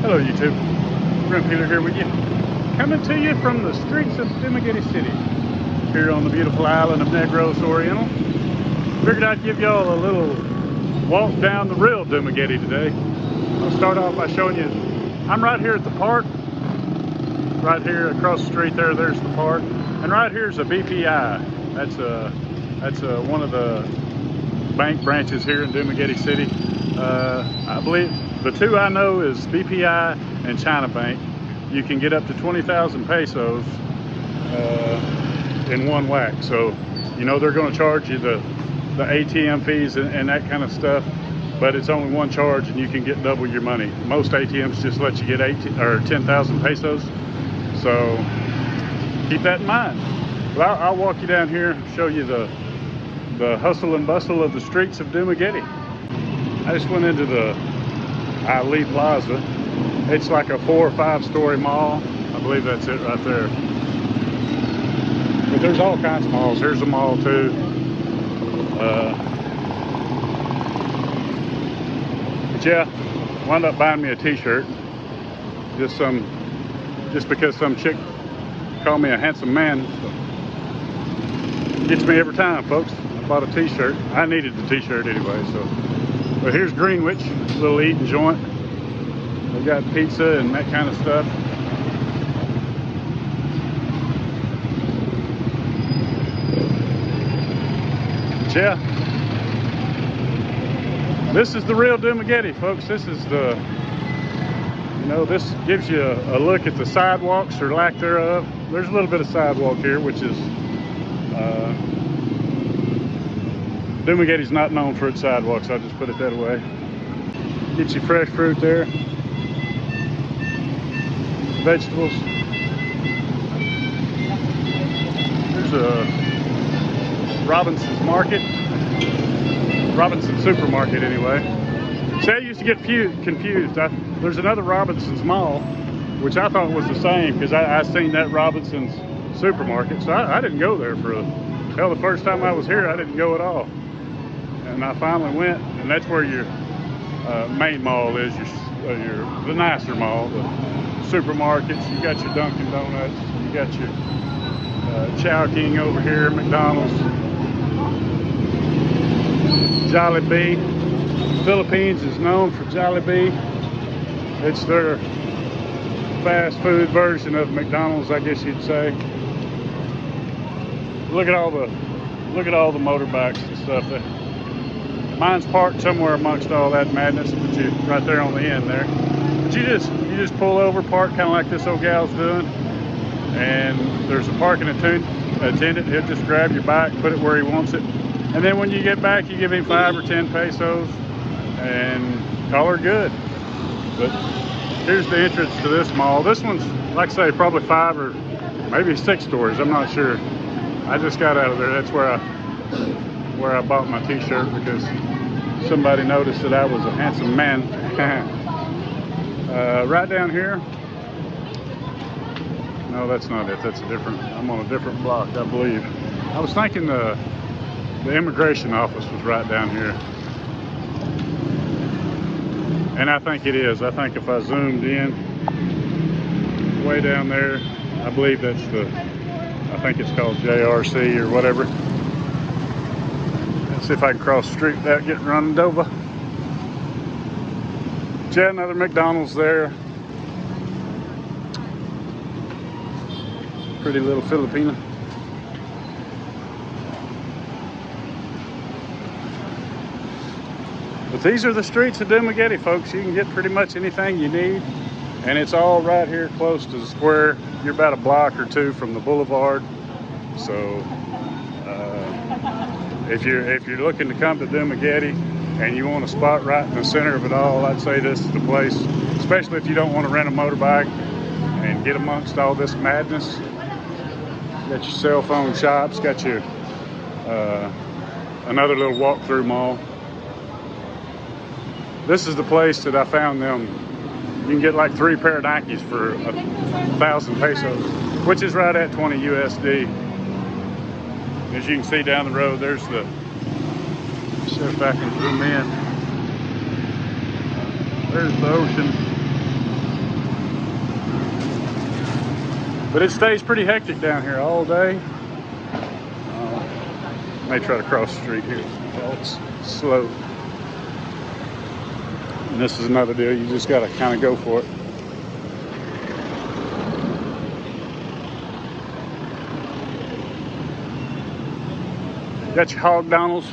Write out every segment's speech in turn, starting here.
Hello YouTube, Grim Peeler here with you, coming to you from the streets of Dumaguete City, here on the beautiful island of Negros Oriental. Figured I'd give y'all a little walk down the Real Dumaguete today. I'll start off by showing you, I'm right here at the park, right here across the street there's the park, and right here's a BPI. That's one of the bank branches here in Dumaguete City. I believe the two I know is BPI and China Bank. You can get up to 20,000 pesos in one whack. So, you know, they're going to charge you the ATM fees and that kind of stuff, but it's only one charge and you can get double your money. Most ATMs just let you get 10,000 pesos. So keep that in mind. Well, I'll walk you down here and show you the hustle and bustle of the streets of Dumaguete. I just went into the Ali Plaza. It's like a 4 or 5 story mall. I believe that's it right there. But there's all kinds of malls. Here's a mall too. But yeah, wound up buying me a t-shirt. Just because some chick called me a handsome man. So gets me every time, folks. I bought a t-shirt. I needed the t-shirt anyway, so. But here's Greenwich, a little eating joint. They got pizza and that kind of stuff. But yeah, this is the Real Dumaguete, folks. This is this gives you a look at the sidewalks or lack thereof. There's a little bit of sidewalk here, which is Dumaguete's not known for its sidewalks, I'll just put it that way. Get you fresh fruit there. Vegetables. There's a Robinson's Market. Robinson Supermarket anyway. See, I used to get confused. There's another Robinson's Mall, which I thought was the same because I seen that Robinson's Supermarket. So I didn't go there for hell, the first time I was here, I didn't go at all. And I finally went, and that's where your main mall is, the nicer mall, the supermarkets. You got your Dunkin' Donuts, you got your Chow King over here, McDonald's, Jollibee. Philippines is known for Jollibee. It's their fast food version of McDonald's, I guess you'd say. Look at all the motorbikes and stuff. Mine's parked somewhere amongst all that madness, but you right there on the end there. But you just pull over, park kind of like this old gal's doing, and there's a parking attendant. He'll just grab your bike, put it where he wants it, and then when you get back, you give him 5 or 10 pesos and call her good. But here's the entrance to this mall. This one's, like I say, probably 5 or maybe 6 stories. I'm not sure. I just got out of there. That's where I bought my t-shirt because somebody noticed that I was a handsome man. Right down here. No, that's not it. That's a different. I'm on a different block, I believe. I was thinking the immigration office was right down here. And I think it is. I think if I zoomed in way down there, I believe that's I think it's called JRC or whatever. Let's see if I can cross the street without getting run over. Yeah, another McDonald's there. Pretty little Filipina. But these are the streets of Dumaguete, folks. You can get pretty much anything you need. And it's all right here close to the square. You're about a block or 2 from the boulevard. So if you're looking to come to Dumaguete and you want a spot right in the center of it all, I'd say this is the place, especially if you don't want to rent a motorbike and get amongst all this madness. Got your cell phone shops, got your another little walk-through mall. This is the place that I found them. You can get like 3 pair of Nikes for 1,000 pesos, which is right at 20 USD. As you can see down the road, there's the, see if I can zoom in. There's the ocean. But it stays pretty hectic down here all day. May try to cross the street here. Oh, it's slow. And this is another deal. You just got to kind of go for it. Got your hog Donalds.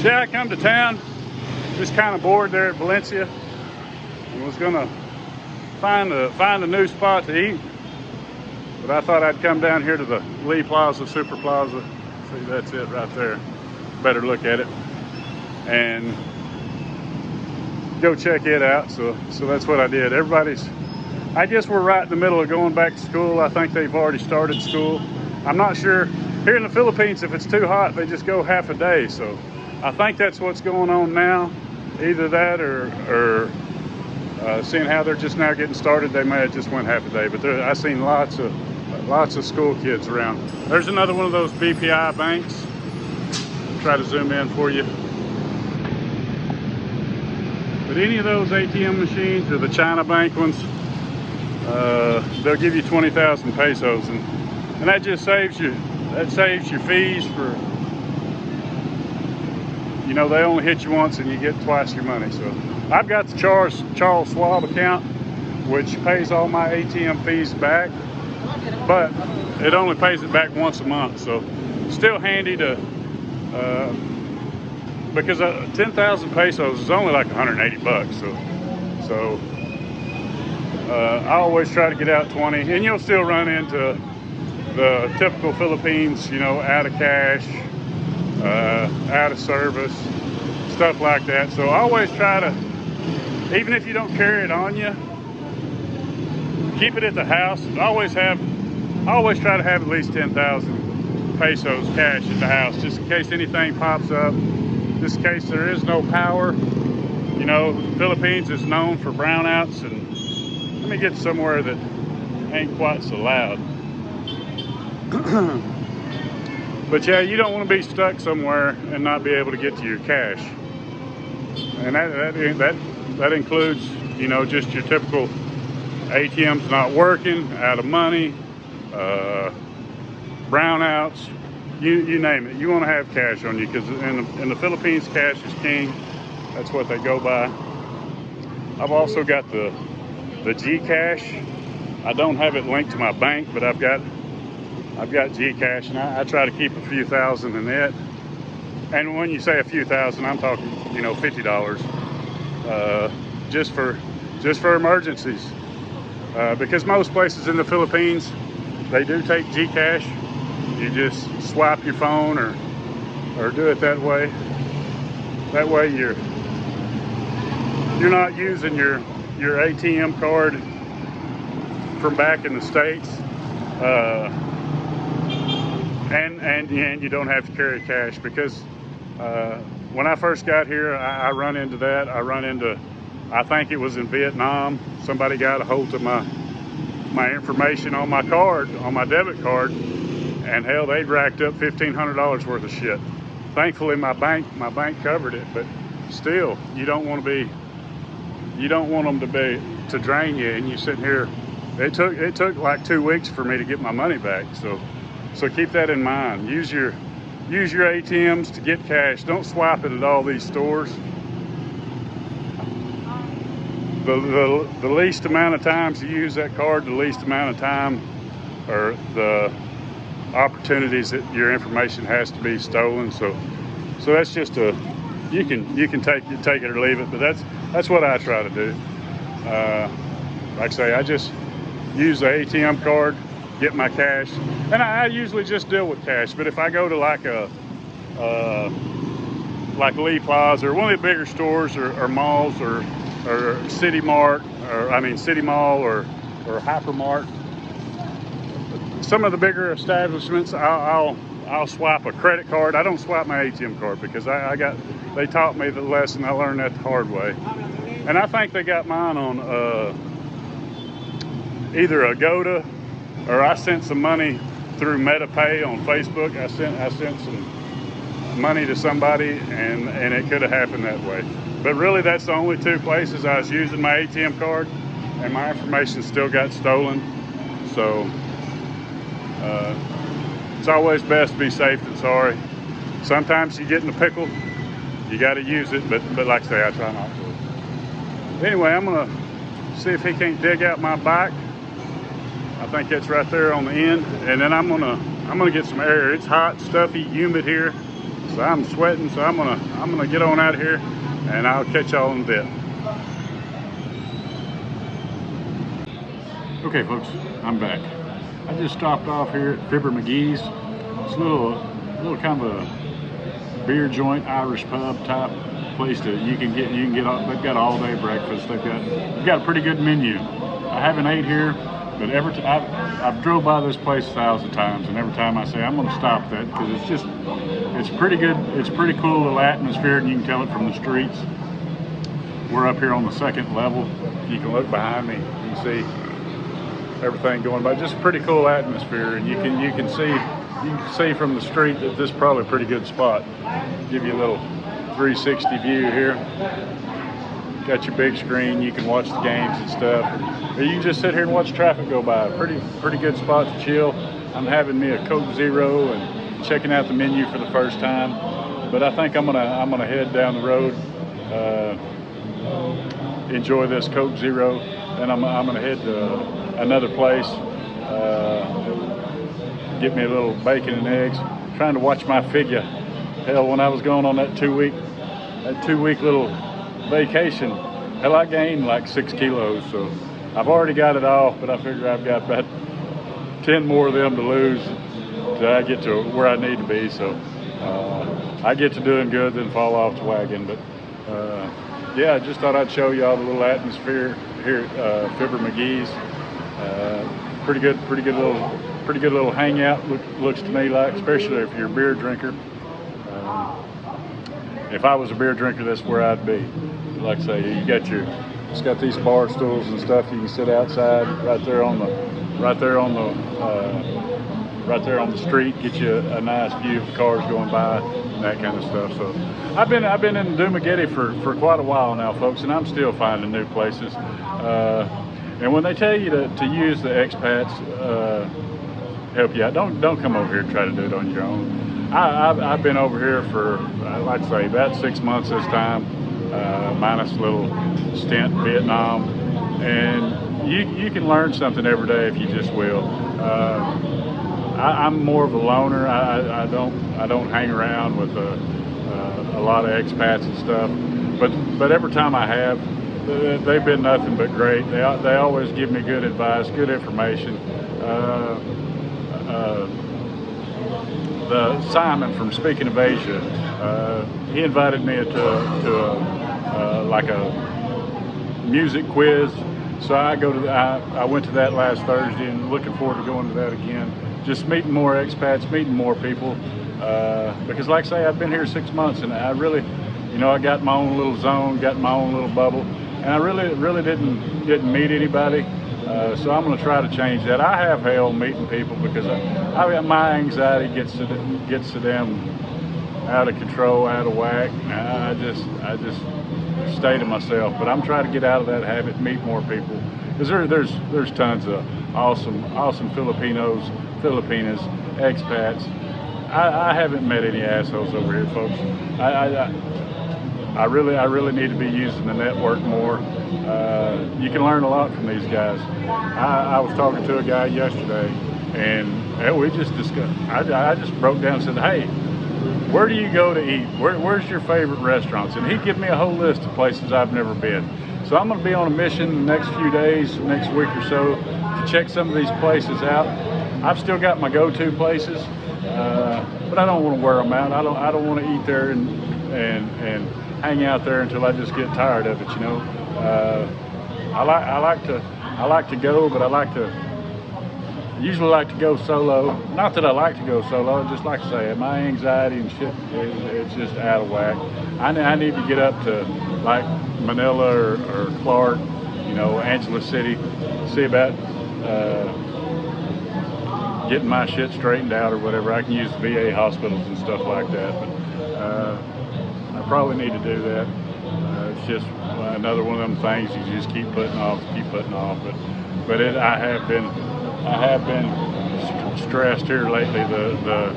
So yeah, I come to town, just kind of bored there at Valencia, and was gonna find a new spot to eat. But I thought I'd come down here to the Lee Plaza, Super Plaza. See, that's it right there. Better look at it. And go check it out. So that's what I did. I guess we're right in the middle of going back to school. I think they've already started school. I'm not sure. Here in the Philippines, if it's too hot, they just go half a day. So I think that's what's going on now. Either that or seeing how they're just now getting started, they may have just went half a day. But I've seen lots of school kids around. There's another one of those BPI banks. Try to zoom in for you. But any of those ATM machines or the China bank ones, they'll give you 20,000 pesos, and that just saves you. That saves your fees for. You know, they only hit you once and you get twice your money. So I've got the Charles Schwab account, which pays all my ATM fees back, but it only pays it back once a month. So still handy to, because 10,000 pesos is only like 180 bucks. So I always try to get out 20, and you'll still run into the typical Philippines, you know, out of cash, out of service, stuff like that. So I always try to, even if you don't carry it on you, keep it at the house. I always try to have at least 10,000 pesos cash at the house, just in case anything pops up, just in case there is no power. You know, Philippines is known for brownouts, and let me get somewhere that ain't quite so loud. But yeah, you don't want to be stuck somewhere and not be able to get to your cash. And that includes, you know, just your typical ATMs not working, out of money, brownouts, you name it. You want to have cash on you, because in the Philippines, cash is king. That's what they go by. I've also got the Gcash. I don't have it linked to my bank, but I've got Gcash, and I try to keep a few thousand in it. And when you say a few thousand, I'm talking, you know, $50, just for emergencies. Because most places in the Philippines, they do take Gcash. You just swipe your phone or do it that way. That way you're not using your ATM card from back in the States. And you don't have to carry cash, because when I first got here, I run into that. I think it was in Vietnam, somebody got a hold of my information on my card, on my debit card, and hell, they'd racked up $1,500 worth of shit. Thankfully, my bank covered it, but still, you don't want them to drain you, and you sitting here. It took like 2 weeks for me to get my money back. So keep that in mind. Use your ATMs to get cash. Don't swipe it at all these stores. The least amount of times you use that card, the least amount of time, or the opportunities that your information has to be stolen. So that's just you can take it or leave it. But that's what I try to do. Like I say, I just use the ATM card, get my cash, and I usually just deal with cash. But if I go to like Lee Plaza or one of the bigger stores or malls or City Mart, City Mall or Hypermart, some of the bigger establishments, I'll swipe a credit card. I don't swipe my ATM card, because they taught me the lesson. I learned that the hard way, and I think they got mine on either Agoda, or I sent some money through MetaPay on Facebook. I sent some money to somebody, and it could have happened that way. But really, that's the only two places I was using my ATM card, and my information still got stolen. So it's always best to be safe than sorry. Sometimes you get in a pickle, you got to use it, but like I say, I try not to. Anyway, I'm gonna see if he can't dig out my bike. I think it's right there on the end, and then I'm gonna get some air. It's hot, stuffy, humid here, so I'm sweating. So I'm gonna get on out of here, and I'll catch y'all in a bit. Okay, folks, I'm back. I just stopped off here at Fibber McGee's. It's a little kind of a beer joint, Irish pub type place that you can get. They've got all day breakfast. They've got a pretty good menu. I haven't ate here, but I've drove by this place 1,000 times, and every time I say I'm going to stop that, because it's pretty good. It's pretty cool little atmosphere, and you can tell it from the streets. We're up here on the second level. You can look behind me. You can see everything going by. Just a pretty cool atmosphere, and you can see from the street that this is probably a pretty good spot. Give you a little 360 view here. Got your big screen. You can watch the games and stuff. Or you can just sit here and watch traffic go by. Pretty good spot to chill. I'm having me a Coke Zero and checking out the menu for the first time. But I think I'm gonna head down the road, enjoy this Coke Zero, and I'm gonna head to another place, get me a little bacon and eggs. Trying to watch my figure. Hell, when I was going on that two week little vacation, hell, I gained like 6 kilos. So I've already got it off, but I figure I've got about 10 more of them to lose till I get to where I need to be. So I get to doing good, then fall off the wagon. But yeah, I just thought I'd show y'all the little atmosphere here at Fibber McGee's. Pretty good little hangout. Looks to me like, especially if you're a beer drinker. If I was a beer drinker, that's where I'd be. Like I say, it's got these bar stools and stuff. You can sit outside right there on the street. Get you a nice view of the cars going by and that kind of stuff. So I've been in Dumaguete for quite a while now, folks, and I'm still finding new places. And when they tell you to use the expats, help you out, don't come over here and try to do it on your own. I've been over here for, like I say, about 6 months this time, minus a little stint in Vietnam. And you can learn something every day if you just will. I'm more of a loner. I don't hang around with a lot of expats and stuff. But every time I have, they've been nothing but great. They always give me good advice, good information. Simon from Speaking of Asia, he invited me to like a music quiz. So I went to that last Thursday, and looking forward to going to that again. Just meeting more expats, meeting more people. Because like I say, I've been here 6 months, and I really, I got my own little zone, got my own little bubble. And I really didn't meet anybody, so I'm going to try to change that. I have hell meeting people because my anxiety gets to them out of control, out of whack. I just stay to myself. But I'm trying to get out of that habit, meet more people, because there's tons of awesome Filipinos, Filipinas, expats. I haven't met any assholes over here, folks. I really need to be using the network more. You can learn a lot from these guys. I was talking to a guy yesterday, and we just discussed. I just broke down and said, "Hey, where do you go to eat? Where's your favorite restaurants?" And he gave me a whole list of places I've never been. So I'm going to be on a mission the next few days, next week or so, to check some of these places out. I've still got my go-to places, but I don't want to wear them out. I don't want to eat there and hang out there until I just get tired of it. I like to go, but I usually like to go solo. Not that I like to go solo, just like I say, my anxiety and shit, it's just out of whack. I need to get up to like Manila or Clark, Angeles City, see about getting my shit straightened out or whatever. I can use the VA hospitals and stuff like that. But I probably need to do that. It's just another one of them things you just keep putting off. But I have been stressed here lately. The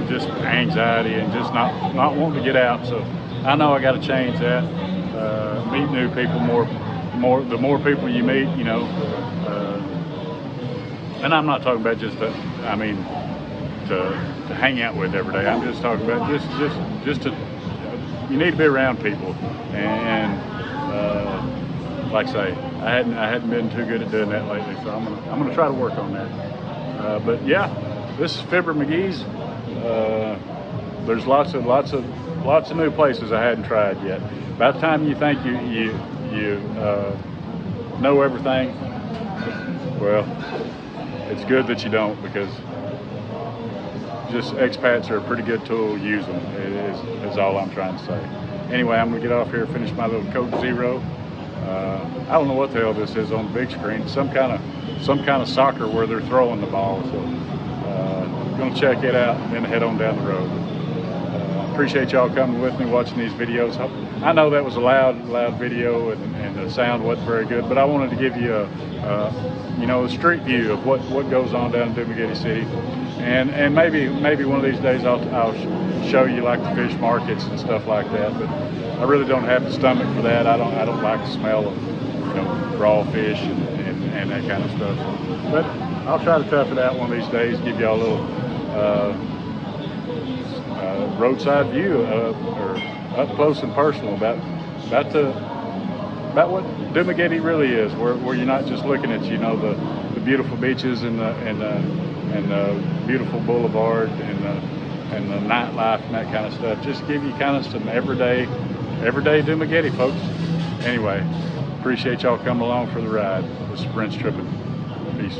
just anxiety and just not wanting to get out. So I know I got to change that. Meet new people more. The more people you meet, you know. And I'm not talking about just to hang out with every day. I'm just talking about just to, you need to be around people. And like I say, I hadn't been too good at doing that lately, so I'm gonna try to work on that. But yeah, this is Fibber McGee's. There's lots of new places I hadn't tried yet. By the time you think you know everything, well, it's good that you don't, because just expats are a pretty good tool. Use them. Is all I'm trying to say. Anyway, I'm gonna get off here, finish my little Coke Zero. I don't know what the hell this is on the big screen. Some kind of soccer where they're throwing the ball. So I'm gonna check it out and then head on down the road. Appreciate y'all coming with me, watching these videos. I know that was a loud video and the sound wasn't very good, but I wanted to give you a street view of what goes on down in Dumaguete City, and maybe one of these days I'll show you like the fish markets and stuff like that. But I really don't have the stomach for that. I don't like the smell of raw fish and that kind of stuff. But I'll try to tough it out one of these days. Give y'all a little roadside view or up close and personal about what Dumaguete really is, where you're not just looking at the beautiful beaches and the beautiful boulevard and the nightlife and that kind of stuff. Just give you kind of some everyday Dumaguete, folks. Anyway, appreciate y'all coming along for the ride. This is Brent's Tripping. Peace.